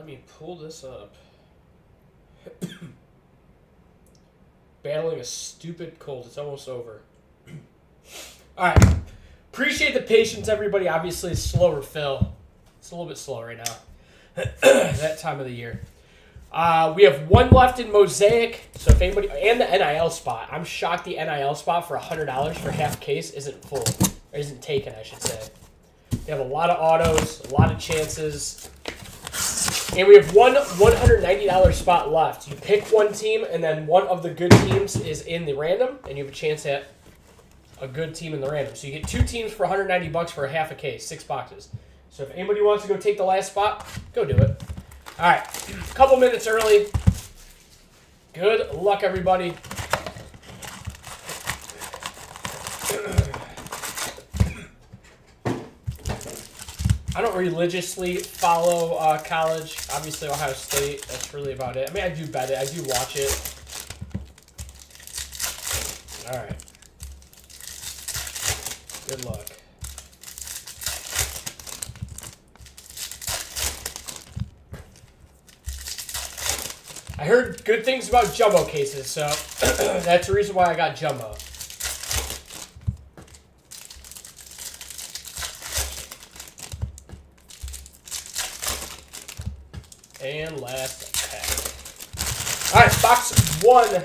me pull this up. Battling a stupid cold. It's almost over. All right. Appreciate the patience, everybody. Obviously, it's slower fill. It's a little bit slow right now. That time of the year. We have one left in Mosaic. So if anybody, and the NIL spot. I'm shocked the NIL spot for $100 for half case isn't full. Or isn't taken, I should say. They have a lot of autos, a lot of chances. And we have one $190 spot left. You pick one team, and then one of the good teams is in the random, and you have a chance at a good team in the random. So you get two teams for $190 for a half a case, 6 boxes. So if anybody wants to go take the last spot, go do it. All right, a couple minutes early. Good luck, everybody. I don't religiously follow college. Obviously, Ohio State. That's really about it. I mean, I do bet it. I do watch it. All right. Good luck. I heard good things about jumbo cases, so that's the reason why I got jumbo. And last pack. All right, box 1.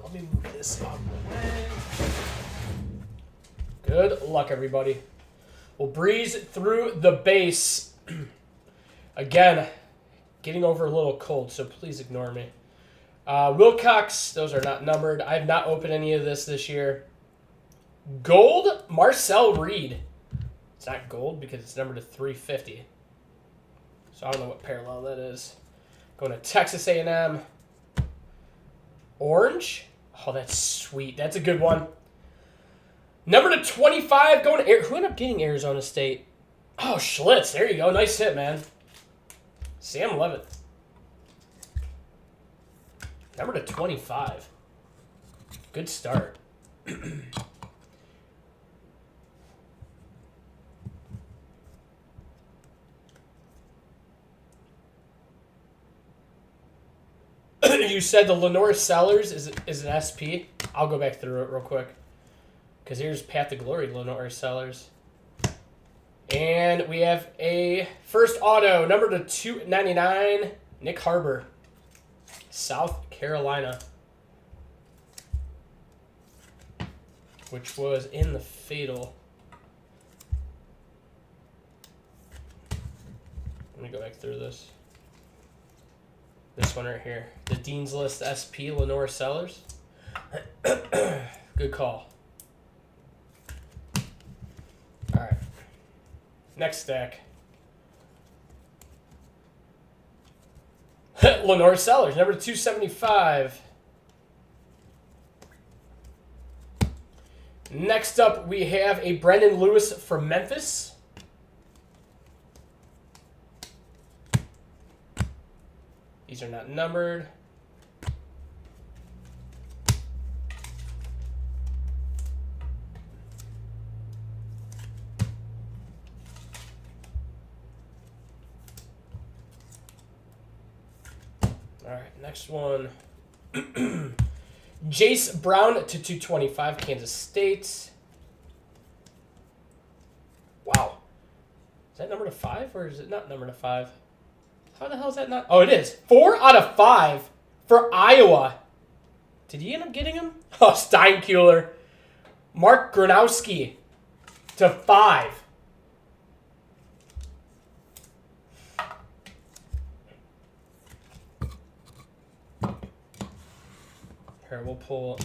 Let me move this out of the way. Good luck, everybody. We'll breeze through the base. Again, getting over a little cold, so please ignore me. Wilcox, those are not numbered. I have not opened any of this year. Gold, Marcel Reed. It's not gold because it's numbered to 350. So I don't know what parallel that is. Going to Texas A&M. Orange. Oh, that's sweet. That's a good one. Number to 25 going to who ended up getting Arizona State? Oh, Schlitz. There you go. Nice hit, man. Sam Levitt. Number to 25. Good start. You said the Lenore Sellers is an SP. I'll go back through it real quick. Because here's Path to Glory, Lenore Sellers. And we have a first auto, number to 299, Nick Harbor, South Carolina. Which was in the Fatal. Let me go back through this. This one right here. The Dean's List SP, Lenore Sellers. Good call. All right. Next stack. Lenore Sellers, number 275. Next up, we have a Brendan Lewis from Memphis. These are not numbered. All right, next one. Jace Brown to 225, Kansas State. Wow. Is that number to 5 or is it not number to 5? How the hell is that not? Oh, it is. 4 out of 5 for Iowa. Did he end up getting him? Oh, Steinkuhler. Mark Gronowski to 5. Here, we'll pull.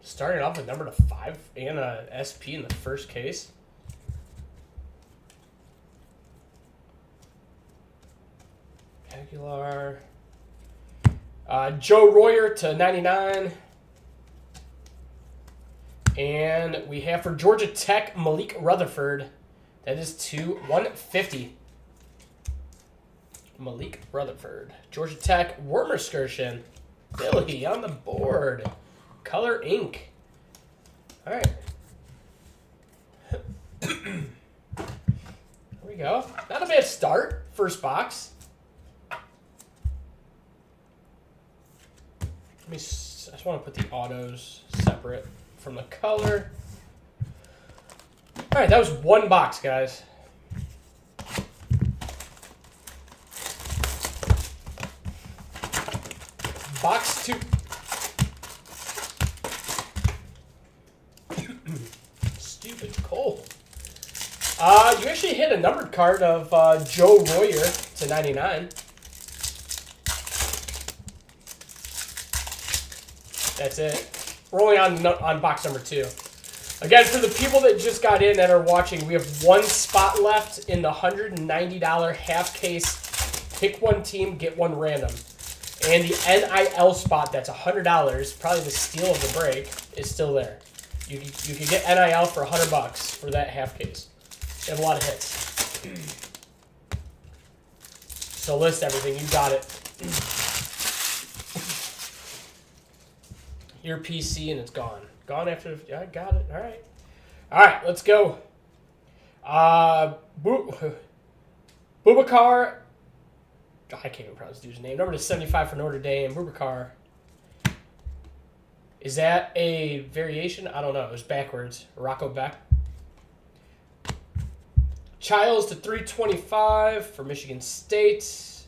Starting off with number to 5 and a SP in the first case. Aguilar. Joe Royer to 99. And we have for Georgia Tech, Malik Rutherford. That is to 150. Malik Rutherford. Georgia Tech, Wormer Excursion. Billy on the board. Color Ink. All right. There we go. Not a bad start. First box. I just want to put the autos separate from the color. All right, that was one box, guys. Box 2. Stupid cold. You actually hit a numbered card of Joe Royer to 99. That's it. We're only on box number 2. Again, for the people that just got in that are watching, we have one spot left in the $190 half case. Pick one team, get one random. And the NIL spot, that's $100, probably the steal of the break, is still there. You can get NIL for $100 for that half case. They have a lot of hits. So list everything. You got it. Your PC and it's gone. Gone after. I got it. All right. All right. Let's go. Boubacar. I can't even pronounce the dude's name. Number to 75 for Notre Dame. Boubacar. Is that a variation? I don't know. It was backwards. Rocco Beck. Childs to 325 for Michigan State.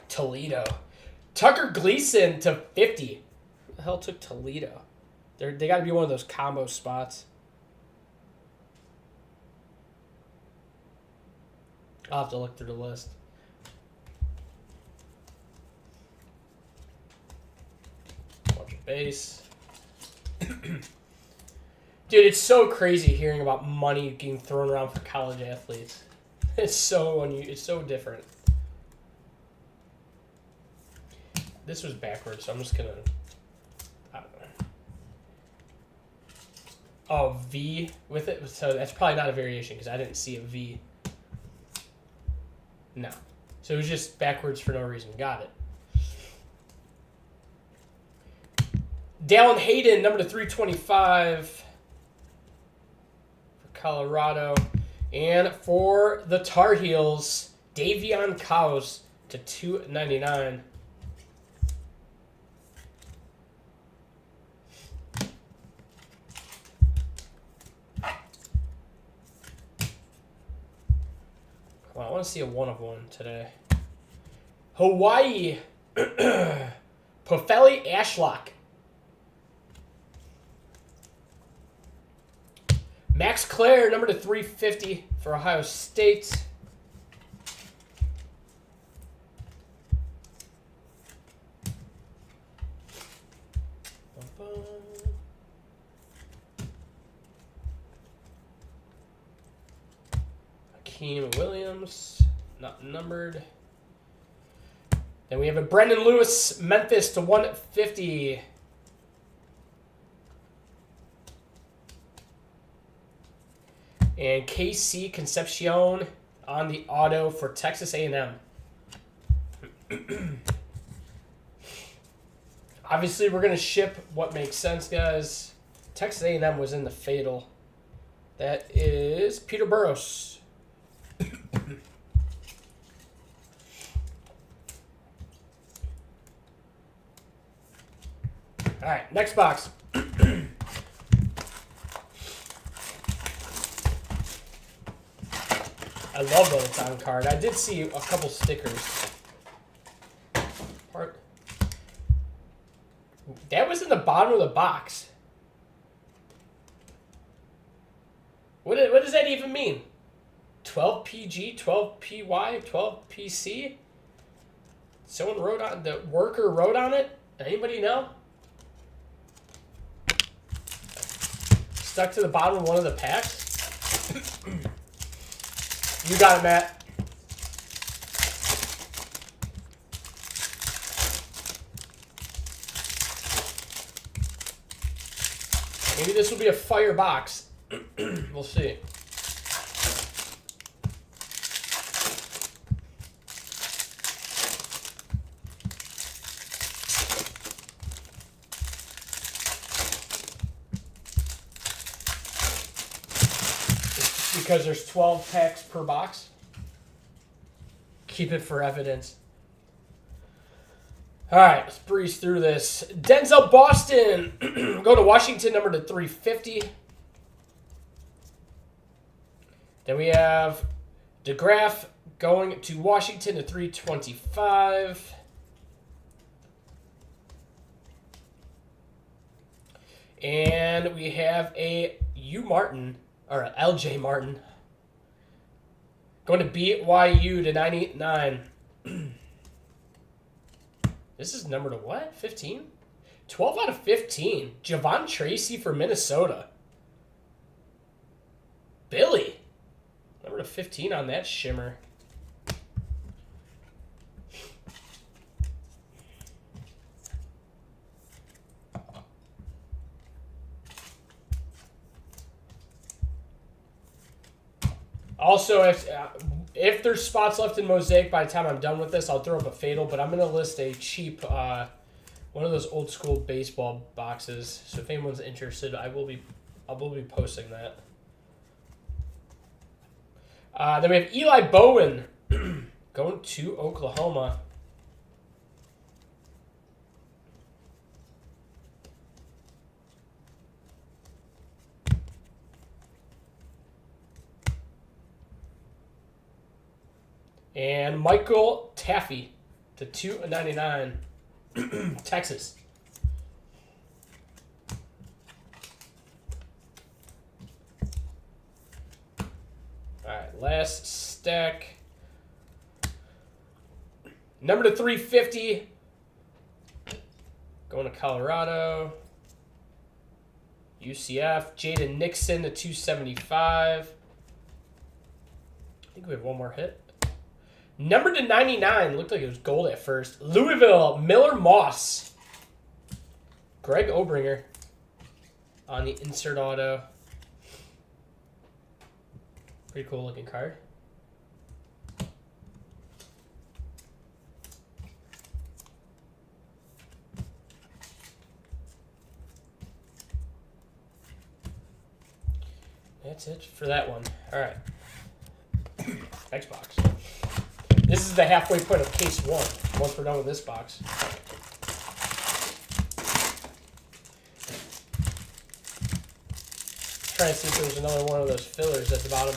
Toledo. Tucker Gleason to 50. Who the hell took Toledo? They got to be one of those combo spots. I'll have to look through the list. Bunch of base. Dude, it's so crazy hearing about money getting thrown around for college athletes. It's so different. This was backwards, so I'm just gonna. I don't know. Oh, V with it. So that's probably not a variation because I didn't see a V. No, so it was just backwards for no reason. Got it. Dallin Hayden, number to 325 for Colorado. And for the Tar Heels, Davion Cowes to 299. Well, I want to see a 1 of 1 today. Hawaii. Pofeli Ashlock. Max Clare, number to 350 for Ohio State. Akeem Williams, not numbered. Then we have a Brendan Lewis, Memphis to 150. And KC Concepcion on the auto for Texas A&M. Obviously, we're going to ship what makes sense, guys. Texas A&M was in the fatal. That is Peter Burros. All right, next box. I love that it's on card. I did see a couple stickers. That was in the bottom of the box. What does that even mean? 12 PG, 12 PY, 12 PC? Someone wrote on, the worker wrote on it? Anybody know? Stuck to the bottom of one of the packs? You got it, Matt. Maybe this will be a fire box. We'll see. because there's 12 packs per box. Keep it for evidence. All right, let's breeze through this. Denzel Boston, go to Washington, number to 350. Then we have DeGraff going to Washington to 325. And we have a LJ Martin, going to BYU to 99. This is number to what? 15? 12 out of 15. Javon Tracy for Minnesota. Billy. Number to 15 on that shimmer. Also, if there's spots left in Mosaic by the time I'm done with this, I'll throw up a Fatal, but I'm going to list a cheap, one of those old school baseball boxes. So if anyone's interested, I will be posting that. Then we have Eli Bowman going to Oklahoma. And Michael Taffy to 299, Texas. All right, last stack. Number to 350, going to Colorado. UCF, Jaden Nixon to 275. I think we have one more hit. Number to 99. Looked like it was gold at first. Louisville, Miller Moss. Greg Obringer on the insert auto. Pretty cool looking card. That's it for that one. All right. Next box. This is the halfway point of case one. Once we're done with this box. Trying to see if there's another one of those fillers at the bottom.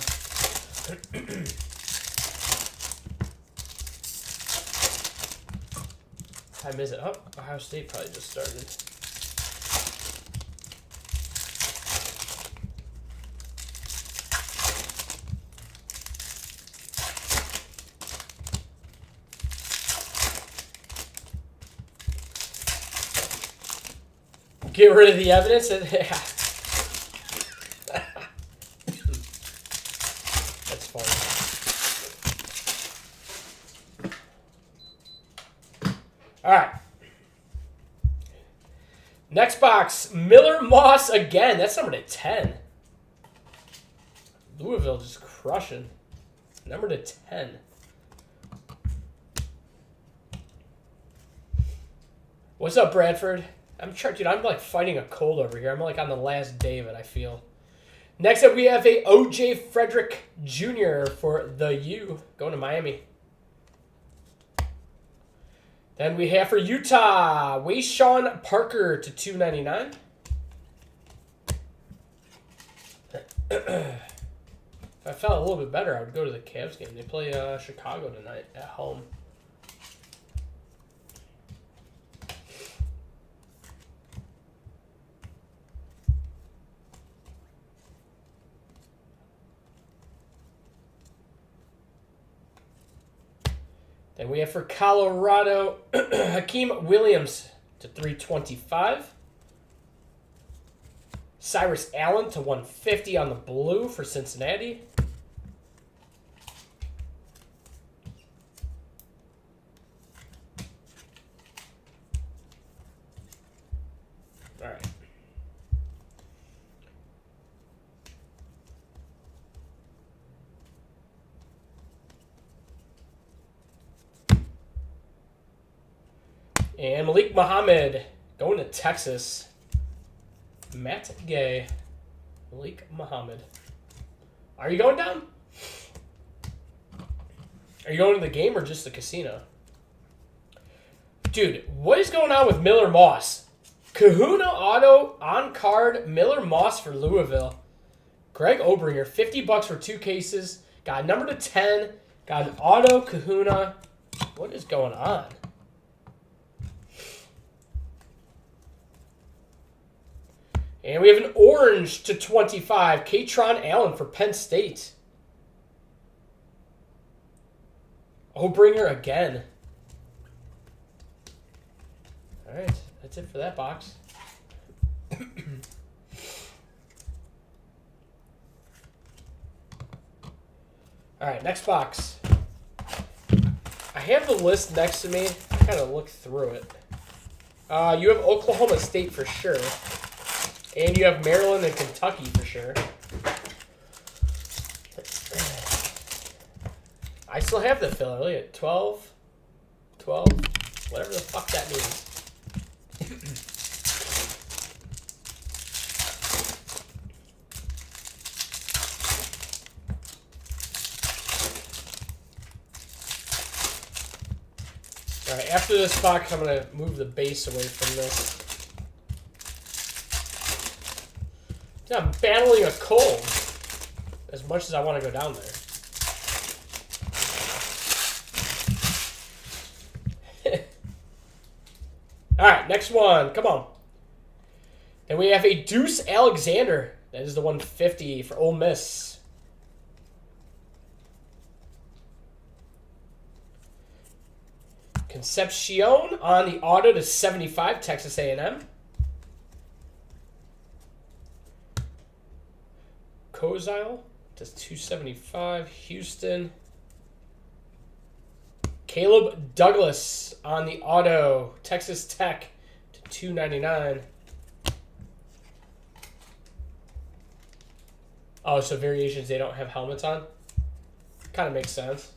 Time is it? Oh, Ohio State probably just started. Get rid of the evidence. That's funny. All right. Next box, Miller Moss again. That's number to 10. Louisville just crushing. Number to 10. What's up, Bradford? I'm like fighting a cold over here. I'm like on the last day of it, I feel. Next up, we have a O.J. Frederick Jr. for the U, going to Miami. Then we have for Utah, Wayshawn Parker to 299. If I felt a little bit better, I would go to the Cavs game. They play Chicago tonight at home. Then we have for Colorado, Hakeem Williams to 325. Cyrus Allen to 150 on the blue for Cincinnati. All right. And Malik Muhammad going to Texas. Matt Gay. Malik Muhammad. Are you going down? Are you going to the game or just the casino? Dude, what is going on with Miller Moss? Kahuna Auto on card Miller Moss for Louisville. Greg Obringer, $50 for 2 cases. Got a number to 10. Got an auto Kahuna. What is going on? And we have an orange to 25. Katron Allen for Penn State. Obringer again. All right, that's it for that box. All right, next box. I have the list next to me. I kind of looked through it. You have Oklahoma State for sure. And you have Maryland and Kentucky for sure. I still have the filler. Look at 12, whatever the fuck that means. All right, after this box, I'm going to move the base away from this. Yeah, I'm battling a cold as much as I want to go down there. All right, next one. Come on. And we have a Deuce Alexander. That is the 150 for Ole Miss. Concepcion on the auto to 75, Texas A&M. Kozile to 275, Houston. Caleb Douglas on the auto, Texas Tech to 299. Oh, so variations, they don't have helmets on? Kind of makes sense.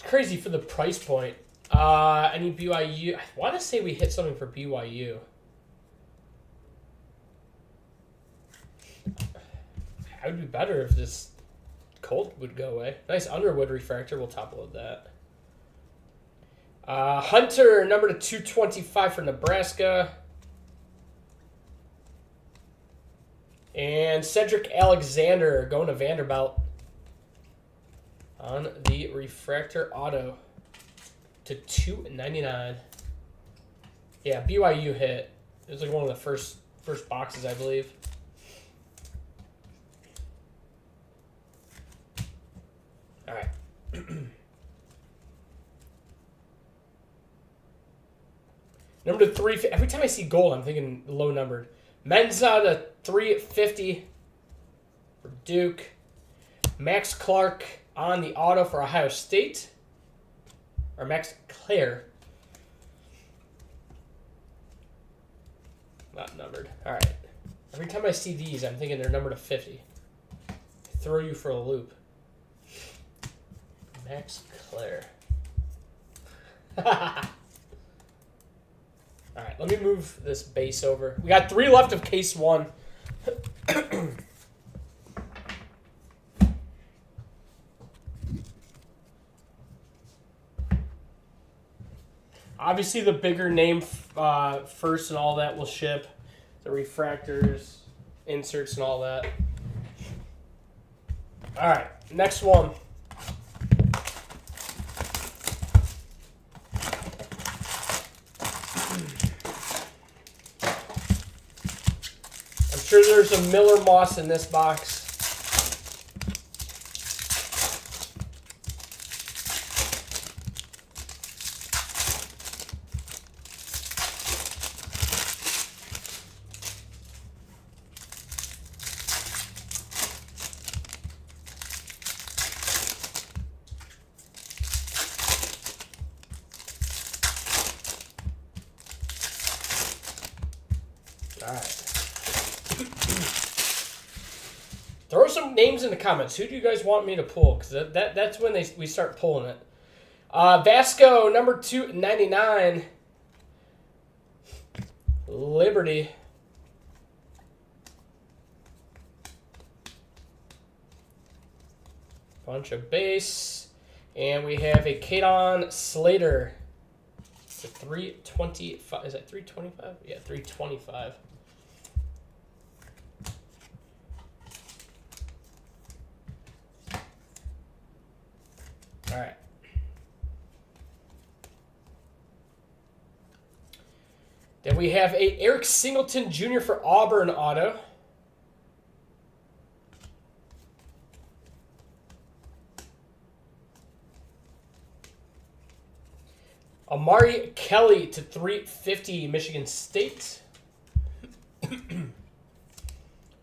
Crazy for the price point. Any BYU? I want to say we hit something for BYU. It would be better if this Colt would go away. Nice Underwood refractor. We'll top load that. Hunter, number to 225 for Nebraska. And Cedric Alexander going to Vanderbilt on the refractor auto to 299. Yeah, BYU hit. It was like one of the first boxes, I believe. All right. Number to 3. Every time I see gold, I'm thinking low numbered. Menza to 350 for Duke. Max Clark on the auto for Ohio State. Or Max Clare. Not numbered. All right. Every time I see these, I'm thinking they're numbered to 50. Throw you for a loop. Max Clare. All right, let me move this base over. We got 3 left of case 1. Obviously, the bigger name first and all that will ship. The refractors, inserts, and all that. All right, next one. I'm sure there's a Miller Moss in this box. All right. Throw some names in the comments. Who do you guys want me to pull? Because that's when we start pulling it. Vasco, number 299. Liberty. Bunch of base. And we have a Kadon Slater. It's a 325. Is that 325? Yeah, 325. All right. Then we have a Eric Singleton Jr. for Auburn auto. Amari Kelly to 350 Michigan State.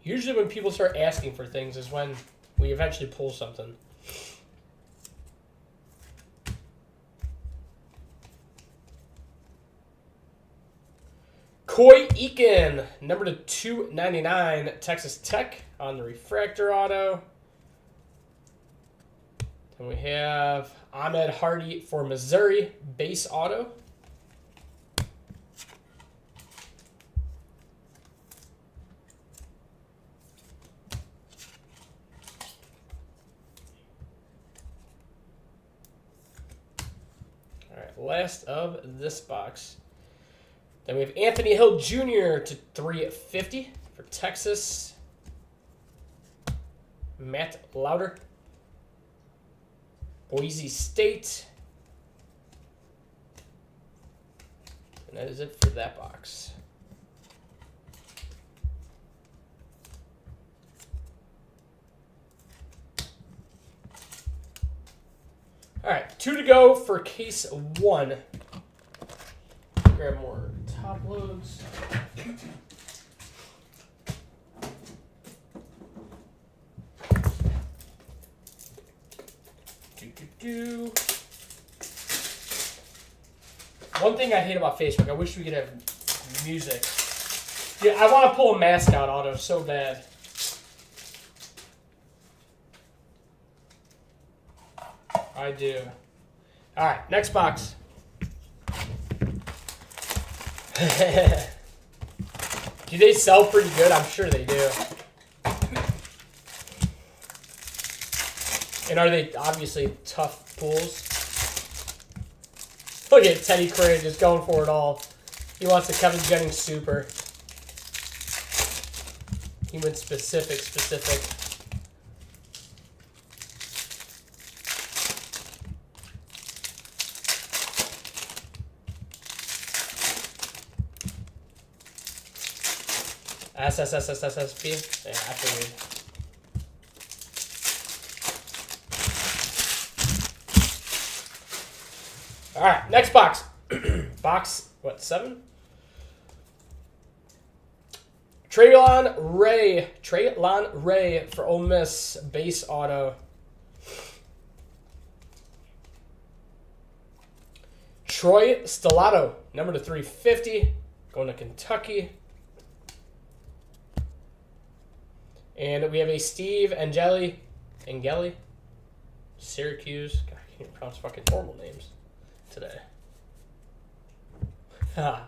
Usually when people start asking for things is when we eventually pull something. Coy Eakin, number to 299, Texas Tech on the refractor auto. Then we have Ahmed Hardy for Missouri, base auto. All right, last of this box. Then we have Anthony Hill Jr. to 350 for Texas. Matt Lauder. Boise State. And that is it for that box. All right, 2 to go for case 1. Grab more top loads. One thing I hate about Facebook, I wish we could have music. Yeah, I want to pull a mascot auto so bad. I do. All right, next box. Do they sell pretty good? I'm sure they do. And are they obviously tough pulls? Look at Teddy Craig just going for it all. He wants the Kevin Jennings super. He went specific. SSSSSSP? Yeah, I figured. All right, next box. Box, what, 7? Traylon Ray for Ole Miss, base auto. Troy Stellato, number to 350, going to Kentucky. And we have a Steve Angeli, Syracuse. God, I can't even pronounce fucking normal names today. All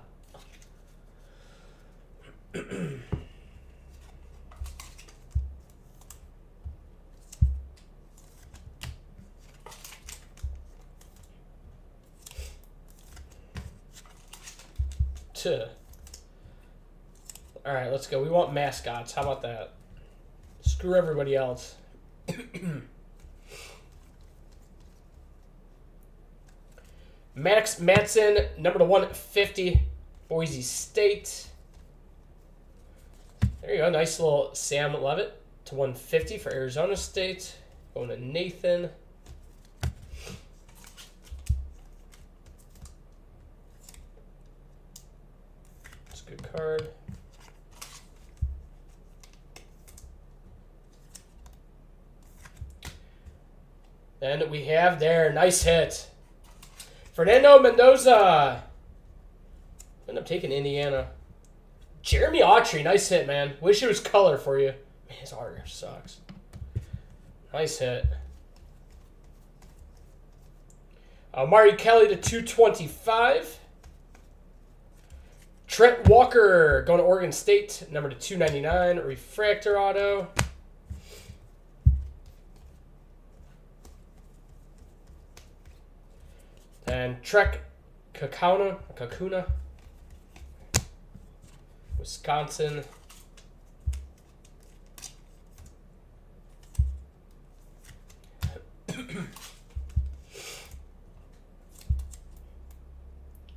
right, let's go. We want mascots. How about that? Screw everybody else. Max Matson, number to 150, Boise State. There you go. Nice little Sam Levitt to 150 for Arizona State. Going to Nathan. That's a good card. Then we have there, nice hit. Fernando Mendoza. End up taking Indiana. Jeremy Autry, nice hit, man. Wish it was color for you. Man, his autograph sucks. Nice hit. Amari Kelly to 225. Trent Walker going to Oregon State, number to 299. Refractor auto. And Trek Kakuna, Wisconsin.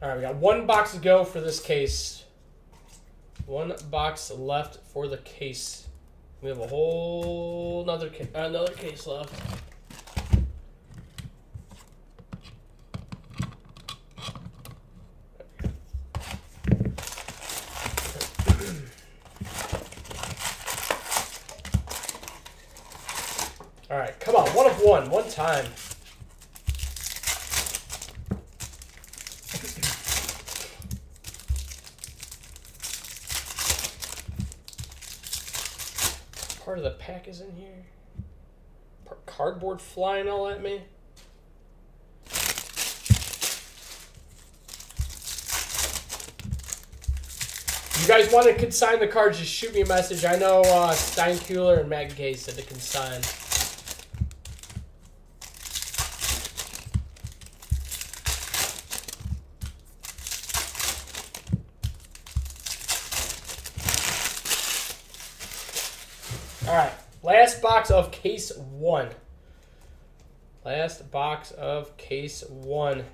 All right, we got one box to go for this case. One box left for the case. We have a whole another case left. All right, come on, one time. Part of the pack is in here. Cardboard flying all at me. You guys want to consign the cards, just shoot me a message. I know Steinkuhler and Matt Gay said to consign. All right, last box of case one. Last box of case one.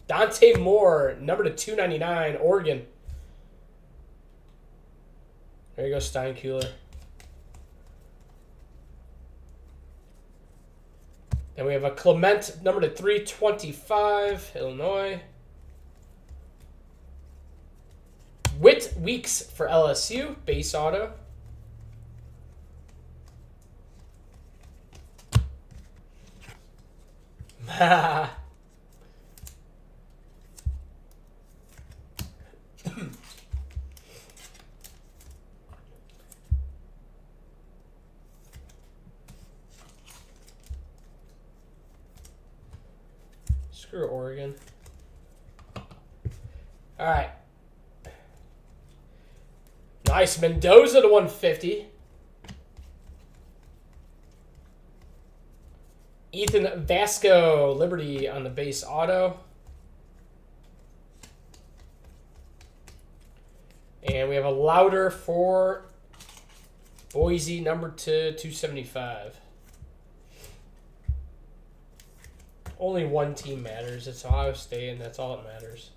Dante Moore, number to 299, Oregon. There you go, Steinkuhler. Then we have a Clement, number to 325, Illinois. Whit Weeks for LSU, base auto. Screw Oregon. All right. Nice. Mendoza to 150. Ethan Vasco, Liberty on the base auto. And we have a Louder for Boise, number to 275. Only one team matters. It's Ohio State, and that's all that matters.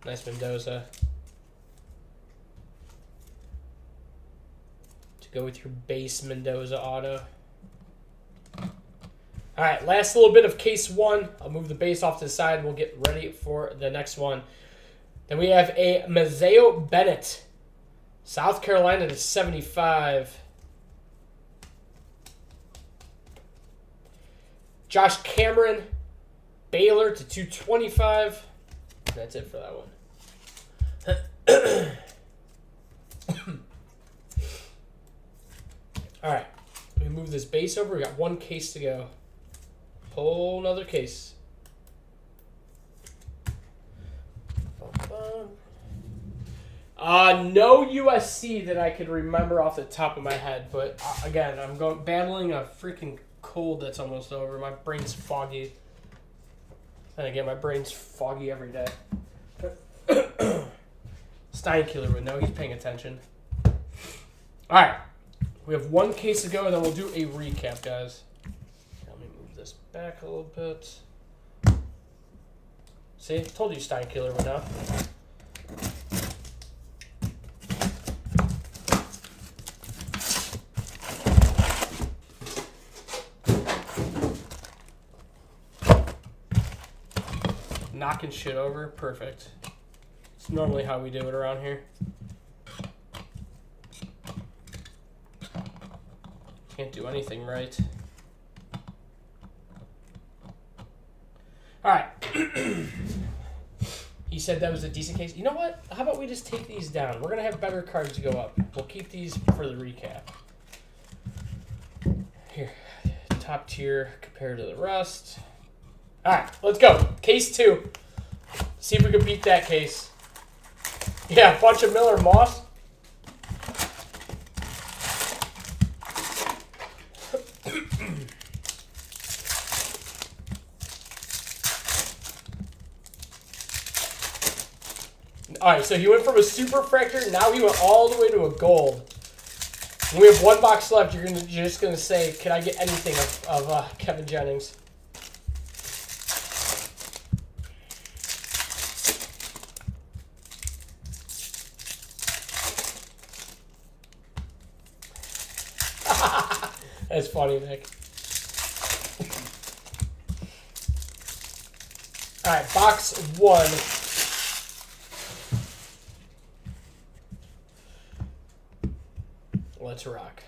Nice Mendoza. To go with your base Mendoza auto. All right, last little bit of case one. I'll move the base off to the side. We'll get ready for the next one. Then we have a Mazeo Bennett. South Carolina to 75. Josh Cameron, Baylor to 225. That's it for that one. All right, we move this base over. We got one case to go. Whole nother case. No USC that I could remember off the top of my head, but again, I'm battling a freaking cold that's almost over. My brain's foggy. And again, my brain's foggy every day. Steinkuhler would know. He's paying attention. All right. We have one case to go, and then we'll do a recap, guys. Let me move this back a little bit. See? Told you Steinkuhler would know. Knocking shit over. Perfect. It's normally how we do it around here. Can't do anything right. All right. He said that was a decent case. You know what? How about we just take these down? We're going to have better cards go up. We'll keep these for the recap. Here. Top tier compared to the rest. All right, let's go. Case 2. See if we can beat that case. Yeah, a bunch of Miller Moss. All right, so he went from a super fractor. Now he went all the way to a gold. When we have one box left, you're just gonna say, "Can I get anything of Kevin Jennings?" That's funny, Nick. All right, box 1. Let's rock.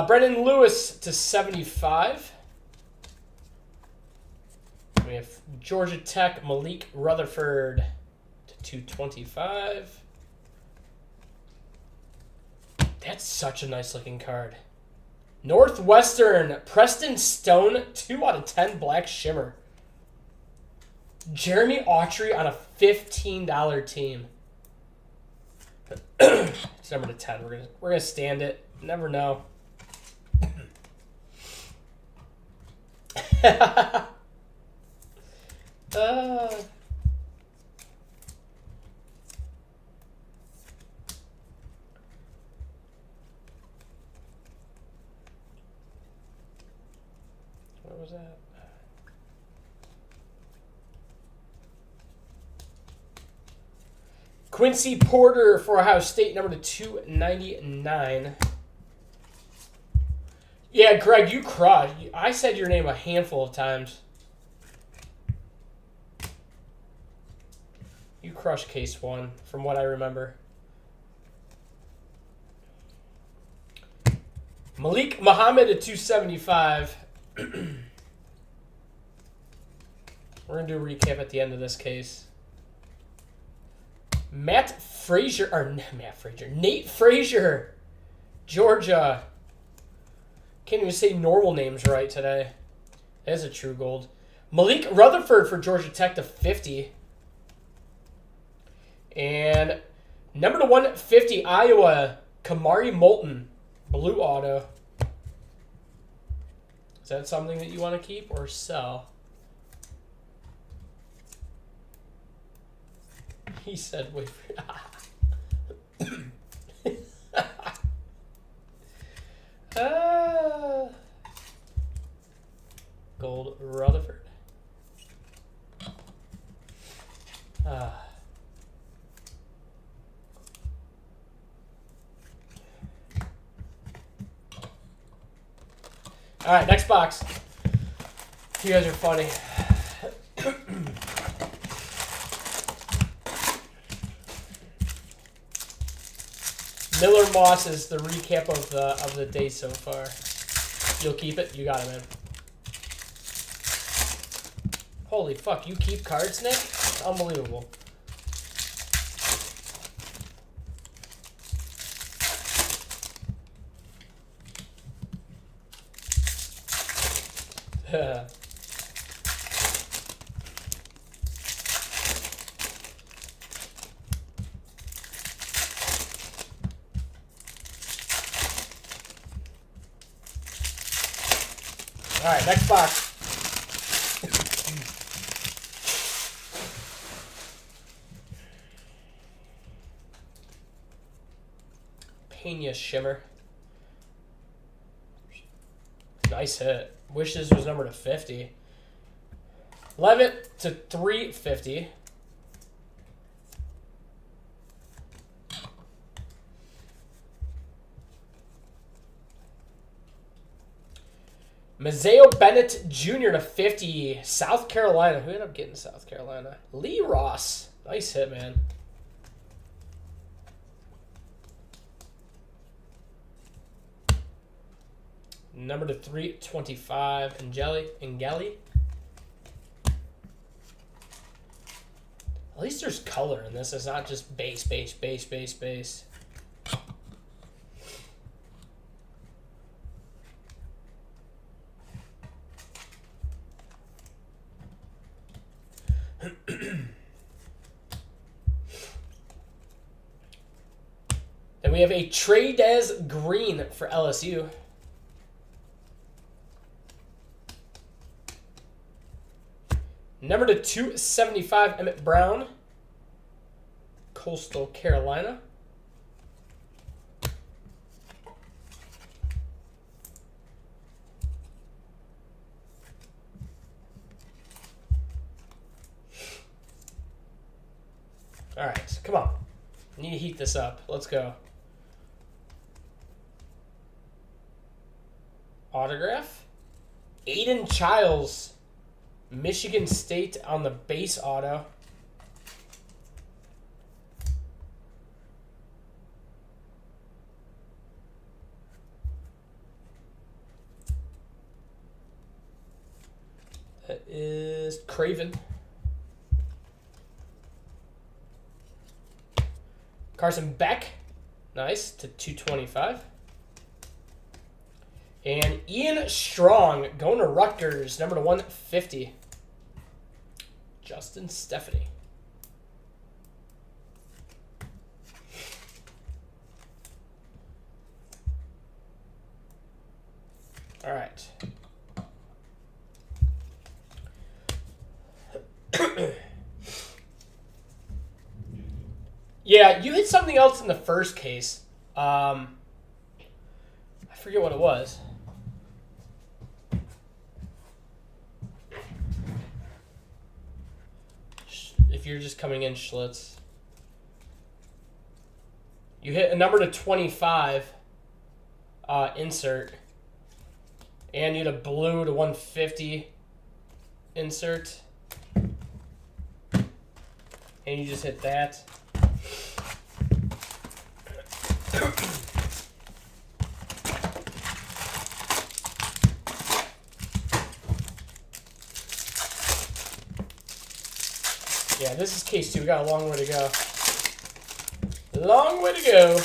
Brendan Lewis to 75. We have Georgia Tech, Malik Rutherford to 225. That's such a nice looking card. Northwestern, Preston Stone, 2 out of 10 Black Shimmer. Jeremy Autry on a $15 team. It's number to 10. We're gonna stand it. Never know. What was that? Quincy Porter for Ohio State, number to 299. Yeah, Greg, you crushed. I said your name a handful of times. You crushed case 1, from what I remember. Malik Muhammad at 275. We're going to do a recap at the end of this case. Nate Frazier, Georgia. Can't even say normal names right today. That is a true gold. Malik Rutherford for Georgia Tech to 50. And number to 150, Iowa, Kamari Moulton, blue auto. Is that something that you want to keep or sell? He said, wait for Gold Rutherford. All right, next box. You guys are funny. Miller Moss is the recap of the day so far. You'll keep it? You got it, man. Holy fuck, you keep cards, Nick? It's unbelievable. All right, next box. Pena Shimmer. Nice hit. Wish this was number to 50. Levitt to 350. Mazeo Bennett Jr. to 50. South Carolina. Who ended up getting South Carolina? Lee Ross. Nice hit, man. Number to 325. Angeli. least there's color in this. It's not just base, base, base, base, base. Then we have a Trades green for LSU. Number to 275, Emmett Brown, Coastal Carolina. All right, come on. I need to heat this up. Let's go. Autograph. Aiden Childs, Michigan State on the base auto. That is Craven. Carson Beck, nice, to 225. And Ian Strong going to Rutgers, number to 150. Justin Stephanie. All right. Yeah, you hit something else in the first case. I forget what it was. If you're just coming in, Schlitz. You hit a number to 25 insert. And you had a blue to 150 insert. And you just hit that. Yeah, this is case 2. We got a long way to go. Long way to go.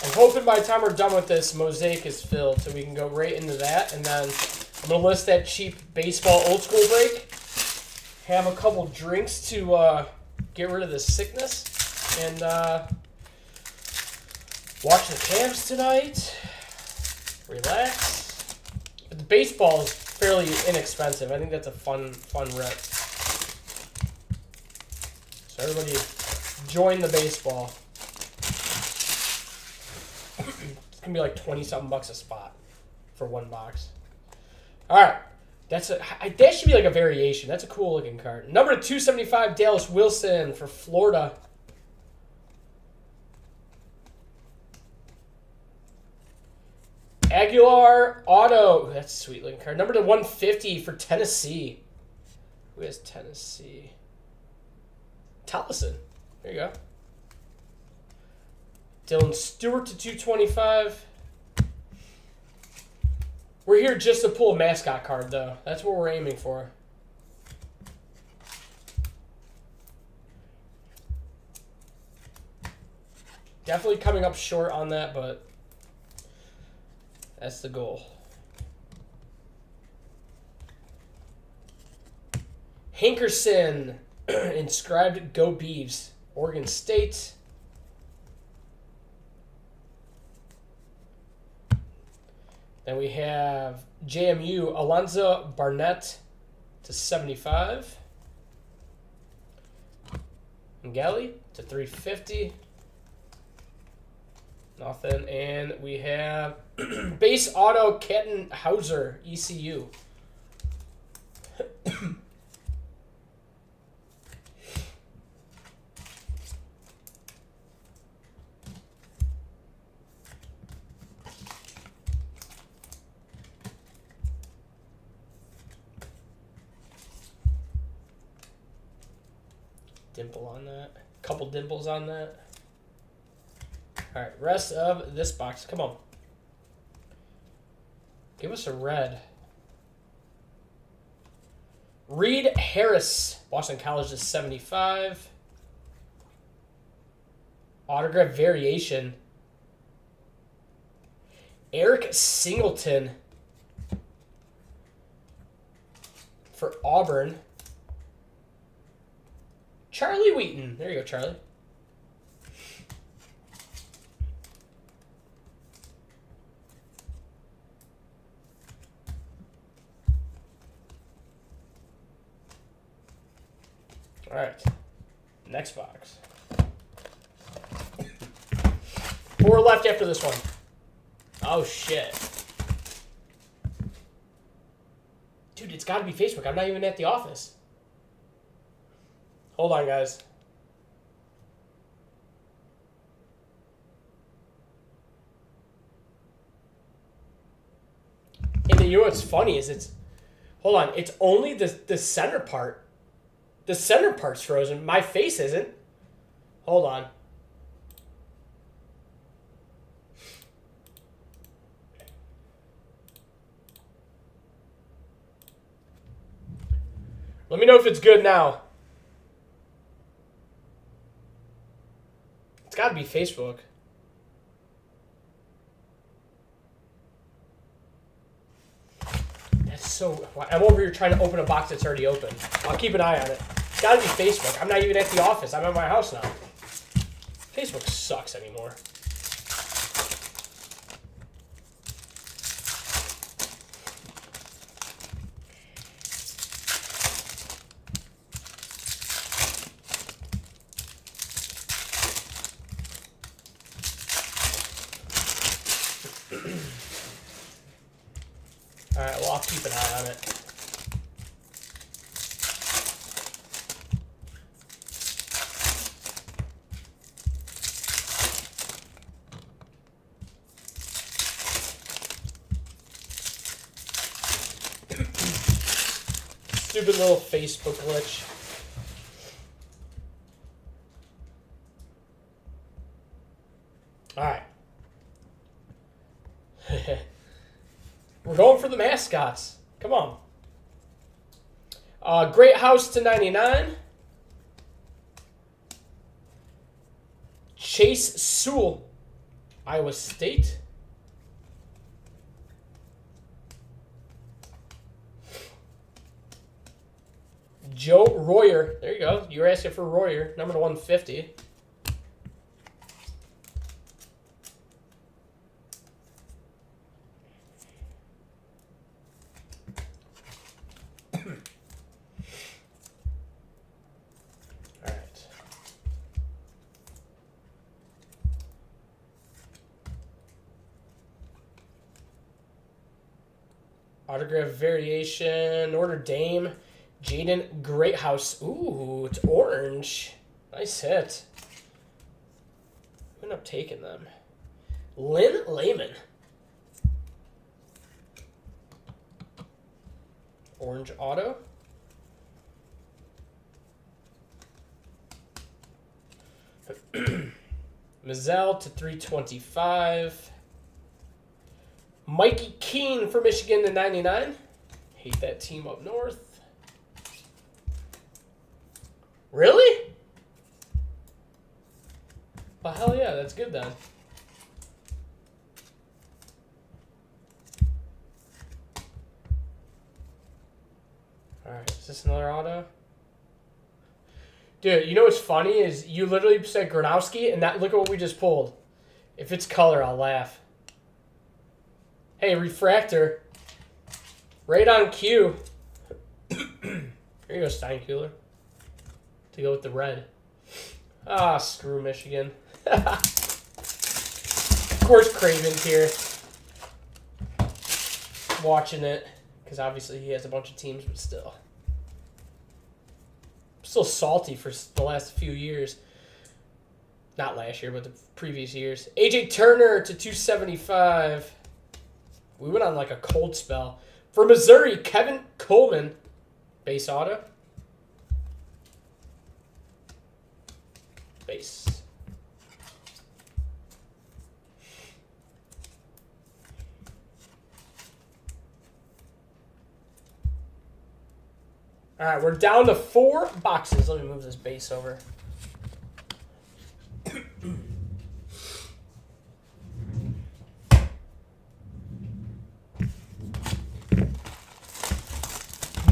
I'm hoping by the time we're done with this, Mosaic is filled, so we can go right into that. And then I'm going to list that cheap baseball old school break. Have a couple drinks to get rid of the sickness. And watch the Cavs tonight. Relax. But the baseball is fairly inexpensive. I think that's a fun rip. So everybody join the baseball. It's gonna be like 20-something bucks a spot for one box. All right, that should be like a variation. That's a cool looking card. Number 275, Dallas Wilson for Florida. Aguilar auto. That's a sweet looking card. Number to 150 for Tennessee. Who has Tennessee? Tallison. There you go. Dylan Stewart to 225. We're here just to pull a mascot card, though. That's what we're aiming for. Definitely coming up short on that, but that's the goal. Hankerson, inscribed Go Beavs, Oregon State. Then we have JMU, Alonzo Barnett to 75. Ngali to 350. Nothing. And we have base auto Kettenhauser, ECU. Dimple on that. Couple dimples on that. All right, rest of this box. Come on. Give us a red. Reed Harris, Boston College is 75. Autograph variation. Eric Singleton for Auburn. Charlie Wheaton. There you go, Charlie. All right. Next box. 4 left after this one. Oh, shit. Dude, it's got to be Facebook. I'm not even at the office. Hold on, guys. And you know what's funny is it's... Hold on. It's only the center part. The center part's frozen. My face isn't. Hold on. Let me know if it's good now. It's got to be Facebook. That's so... I'm over here trying to open a box that's already open. I'll keep an eye on it. It's got to be Facebook. I'm not even at the office. I'm at my house now. Facebook sucks anymore. Alright, well, I'll keep an eye on it. Stupid little Facebook glitch. Alright. We're going for the mascots. Come on. Great House to 99. Chase Sewell, Iowa State. Joe Royer. There you go. You were asking for Royer, number 150. Autograph variation, Notre Dame, Jaden Greathouse. Ooh, it's orange. Nice hit. End up taking them. Lynn Lehman. Orange auto. Mazzell to 325. Mikey Keene for Michigan to 99. Hate that team up north. Really? Well, hell yeah, that's good then. Alright, is this another auto? Dude, you know what's funny is you literally said Gronowski, and that look at what we just pulled. If it's color, I'll laugh. Hey, refractor. Right on cue. Here you go, Steinkuhler. To go with the red. Ah, screw Michigan. Of course Craven's here. Watching it. Because obviously he has a bunch of teams, but still. Still salty for the last few years. Not last year, but the previous years. AJ Turner to 275. We went on like a cold spell. For Missouri, Kevin Coleman. Base auto. Base. All right, we're down to 4 boxes. Let me move this base over.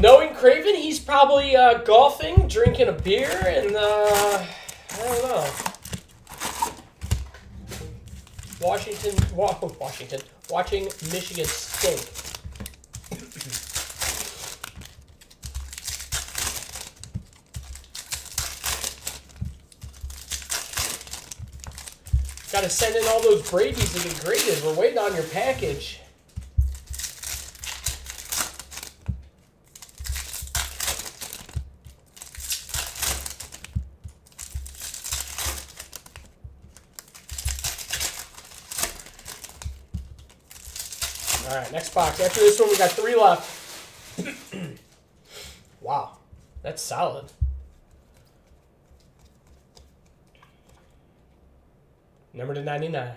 Knowing Craven, he's probably golfing, drinking a beer, and I don't know. Watching Michigan State. Got to send in all those Brady's to get graded. We're waiting on your package. All right, next box. After this one, we got 3 left. Wow, that's solid. Number to 99.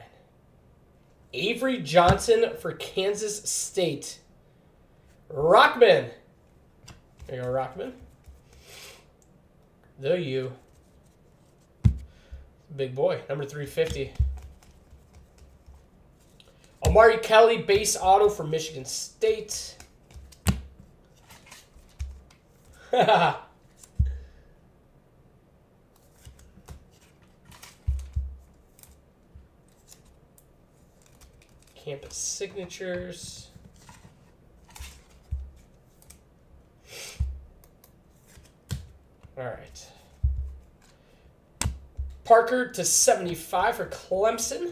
Avery Johnson for Kansas State. Rockman. There you go, Rockman. The U. Big boy. Number 350. Amari Kelly, base auto for Michigan State. Campus signatures. All right. Parker to 75 for Clemson.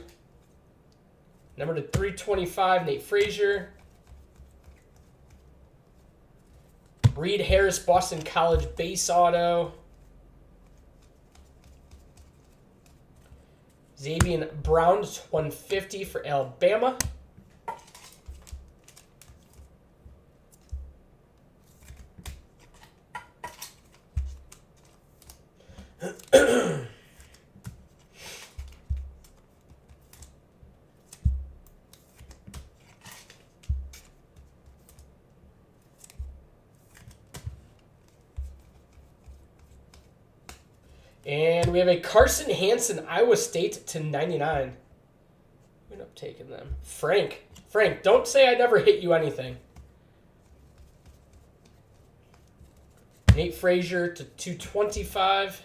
Number to 325, Nate Frazier. Reed Harris, Boston College base auto. Xavier Brown, 150 for Alabama. And we have a Carson Hansen, Iowa State to 99. We end up taking them. Frank, don't say I never hit you anything. Nate Frazier to 225.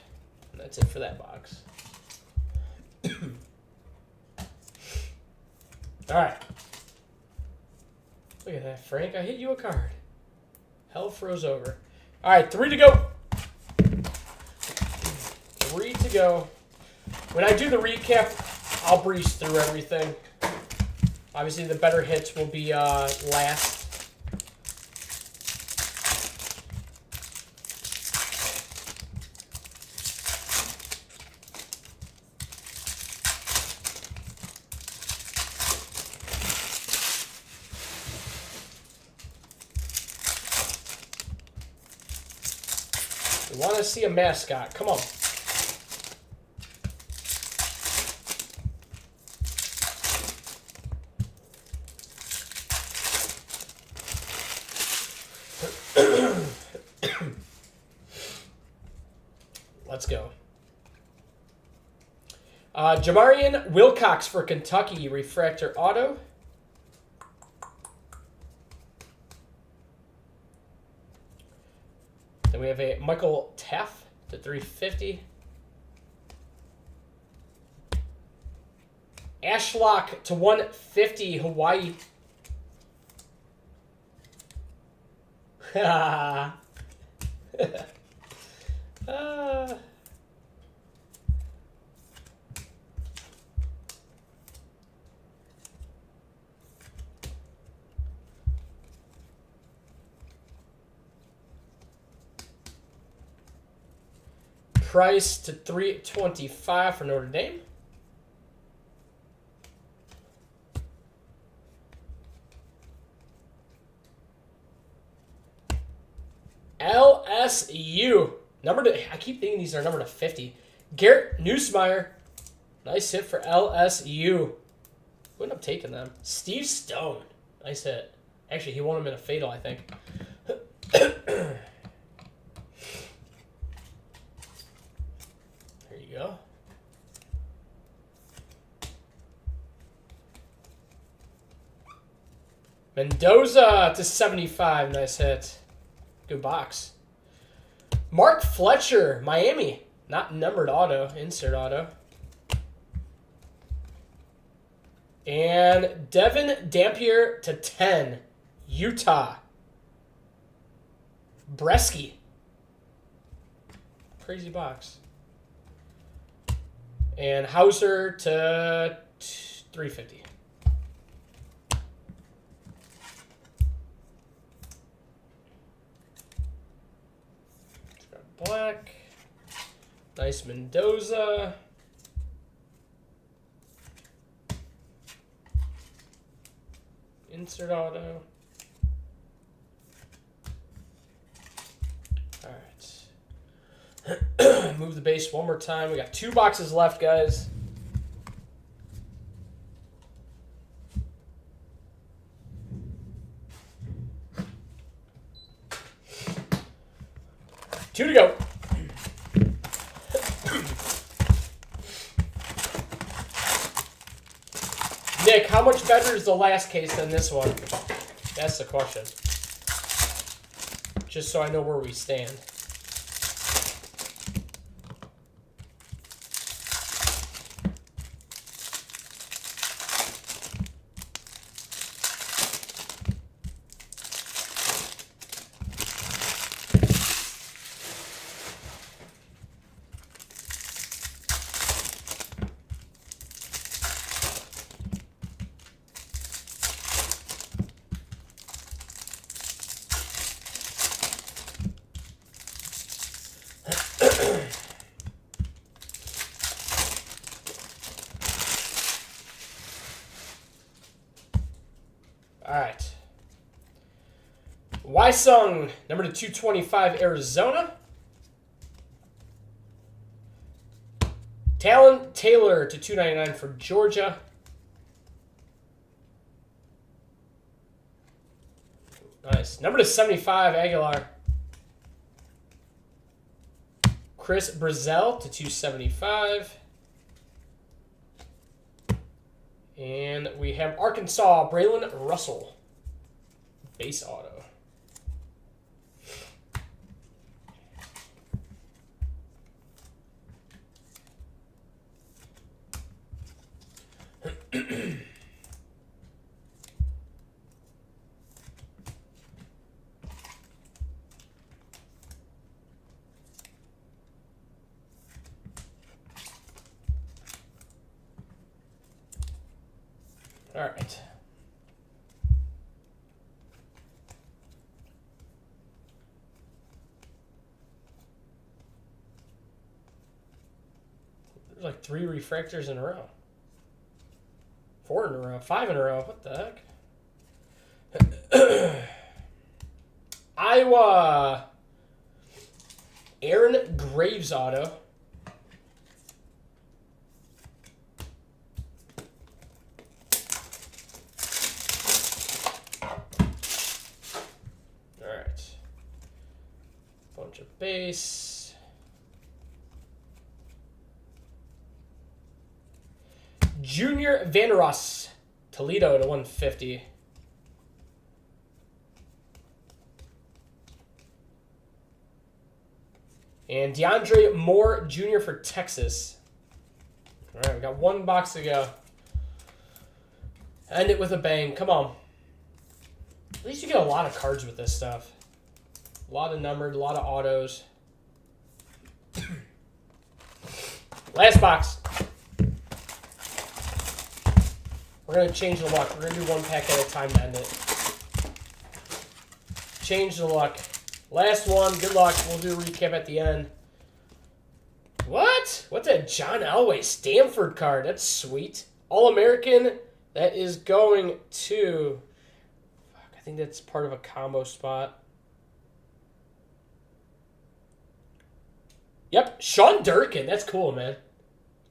And that's it for that box. All right. Look at that, Frank. I hit you a card. Hell froze over. All right, 3 to go. 3 to go. When I do the recap, I'll breeze through everything. Obviously, the better hits will be last. We want to see a mascot. Come on. Let's go. Jamarian Wilcox for Kentucky, refractor auto. Then we have a Michael Teff to 350. Ashlock to 150, Hawaii. Price to 325 for Notre Dame. LSU. I keep thinking these are numbered to 50. Garrett Nussmeier. Nice hit for LSU. Wouldn't have taken them. Steve Stone. Nice hit. Actually, he won him in a fatal, I think. Mendoza to 75. Nice hit. Good box. Mark Fletcher, Miami. Not numbered auto. Insert auto. And Devin Dampier to 10. Utah. Bresky. Crazy box. And Hauser to 350. Black. Nice Mendoza. Insert auto. All right. Move the base one more time. We got 2 boxes left, guys. Two to go. Nick, how much better is the last case than this one? That's the question. Just so I know where we stand. All right. Wysung, number to 225, Arizona. Talon Taylor to 299 for Georgia. Nice. Number to 75, Aguilar. Chris Brazel to 275. And we have Arkansas, Braylon Russell. Base auto. All right. There's like 3 refractors in a row. 4 in a row. 5 in a row. What the heck? Iowa. Aaron Graves auto. Bunch of base. Junior Vanderos, Toledo to 150. And DeAndre Moore Jr. for Texas. All right, we got 1 box to go. End it with a bang. Come on. At least you get a lot of cards with this stuff. A lot of numbered, a lot of autos. Last box. We're going to change the luck. We're going to do 1 pack at a time to end it. Change the luck. Last one. Good luck. We'll do a recap at the end. What? What's that John Elway Stanford card? That's sweet. All-American. That is going to... I think that's part of a combo spot. Yep, Sean Durkin. That's cool, man.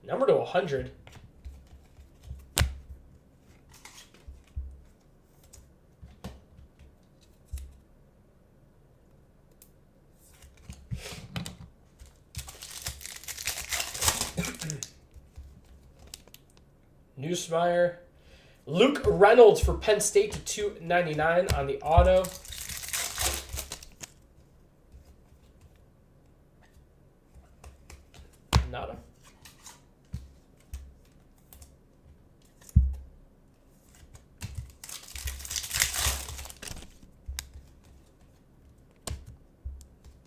Number to 100. Newsmeyer. Luke Reynolds for Penn State to 299 on the auto. Nada.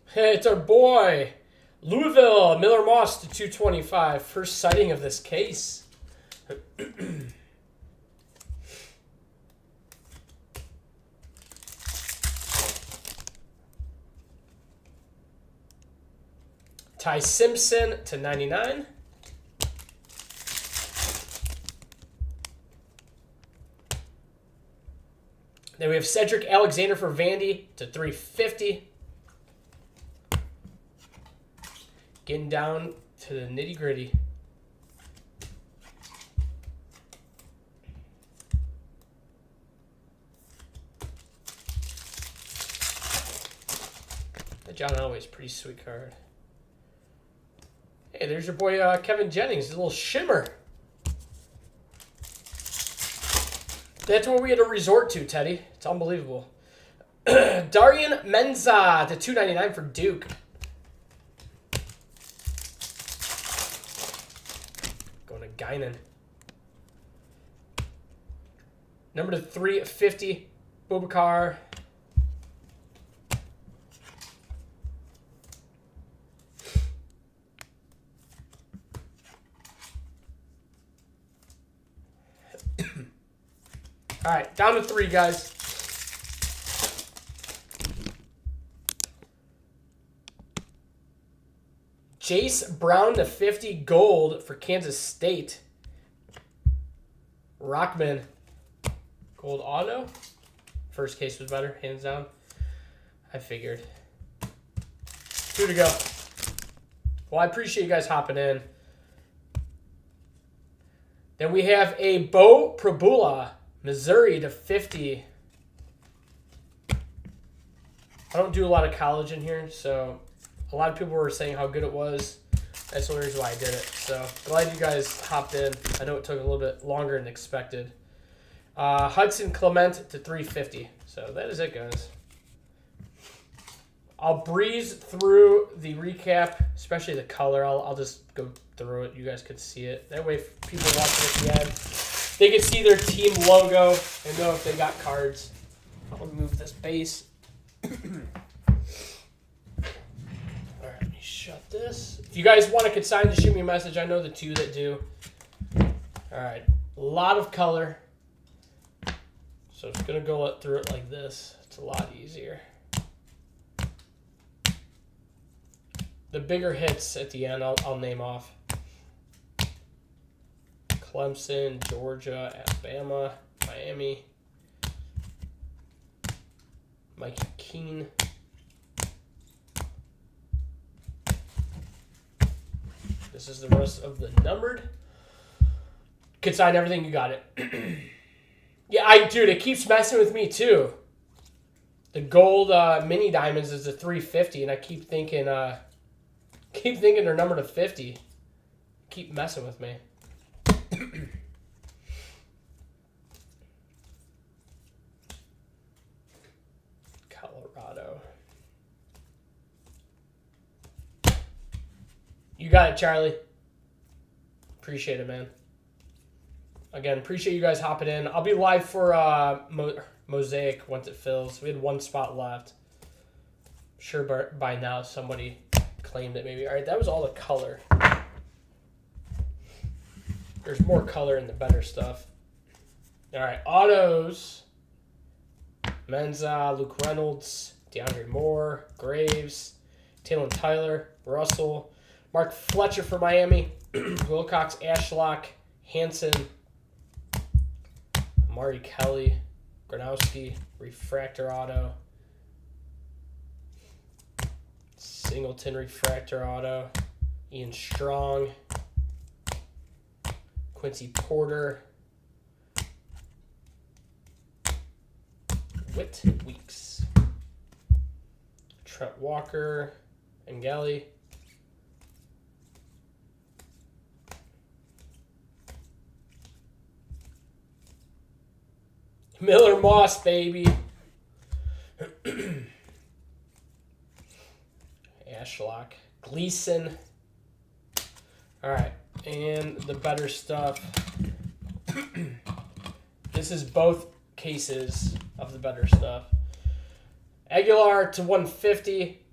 Hey, it's our boy. Louisville, Miller Moss to 225. First sighting of this case. Ty Simpson to 99. Then we have Cedric Alexander for Vandy to 350. Getting down to the nitty-gritty. The John Elway's pretty sweet card. Hey, there's your boy Kevin Jennings, a little shimmer. That's what we had to resort to, Teddy. It's unbelievable. Darian Menza to 299 for Duke. Going to Guinan. Number to 350, Boubacar. All right, down to 3, guys. Jace Brown to 50 gold for Kansas State. Rockman. Gold auto. First case was better, hands down. I figured. 2 to go. Well, I appreciate you guys hopping in. Then we have a Bo Prabula. Missouri to 50. I don't do a lot of college in here, so a lot of people were saying how good it was. That's the only reason why I did it. So glad you guys hopped in. I know it took a little bit longer than expected. Hudson Clement to 350. So that is it, guys. I'll breeze through the recap, especially the color. I'll just go through it. You guys can see it. That way, if people watching at the end, they can see their team logo and know if they got cards. I'll move this base. All right, let me shut this. If you guys want to consign, just shoot me a message. I know the 2 that do. All right, a lot of color. So it's going to go through it like this. It's a lot easier. The bigger hits at the end, I'll name off. Clemson, Georgia, Alabama, Miami, Mikey Keene. This is the rest of the numbered. Consign everything, you got it. Yeah, dude, it keeps messing with me too. The gold mini diamonds is a 350, and I keep thinking they're numbered to 50. Keep messing with me. Colorado. You got it, Charlie. Appreciate it, man. Again, appreciate you guys hopping in. I'll be live for Mosaic once it fills. We had 1 spot left. I'm sure by now somebody claimed it maybe. All right, that was all the color. There's more color in the better stuff. All right, autos. Menza, Luke Reynolds, DeAndre Moore, Graves, Taylor Tyler, Russell, Mark Fletcher for Miami, Wilcox, Ashlock, Hanson, Amari Kelly, Gronowski, Refractor Auto, Singleton Refractor Auto, Ian Strong, Quincy Porter, Whit Weeks, Trent Walker, Engeli, Miller Moss, baby. Ashlock. Gleason. All right. And the better stuff. This is both cases of the better stuff. Aguilar to 150.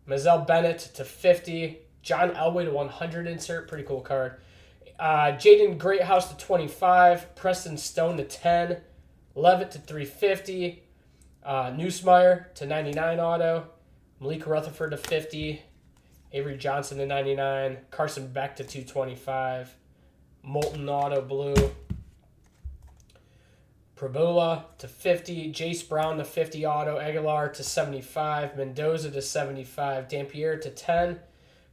Mazel Bennett to 50. John Elway to 100 insert. Pretty cool card. Jaden Greathouse to 25. Preston Stone to 10. Levitt to 350. Neusmeyer to 99 auto. Malik Rutherford to 50. Avery Johnson to 99. Carson Beck to 225. Molten auto blue. Probola to 50. Jace Brown to 50 auto. Aguilar to 75. Mendoza to 75. Dampier to 10.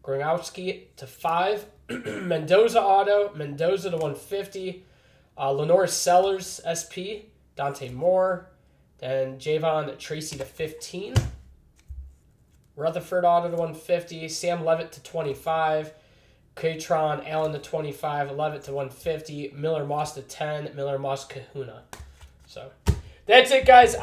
Gronkowski to 5. Mendoza auto. Mendoza to 150. Lenore Sellers SP. Dante Moore. Then Javon Tracy to 15. Rutherford auto to 150. Sam Levitt to 25. Katron Allen to 25. Levitt to 150. Miller Moss to 10. Miller Moss Kahuna. So that's it, guys.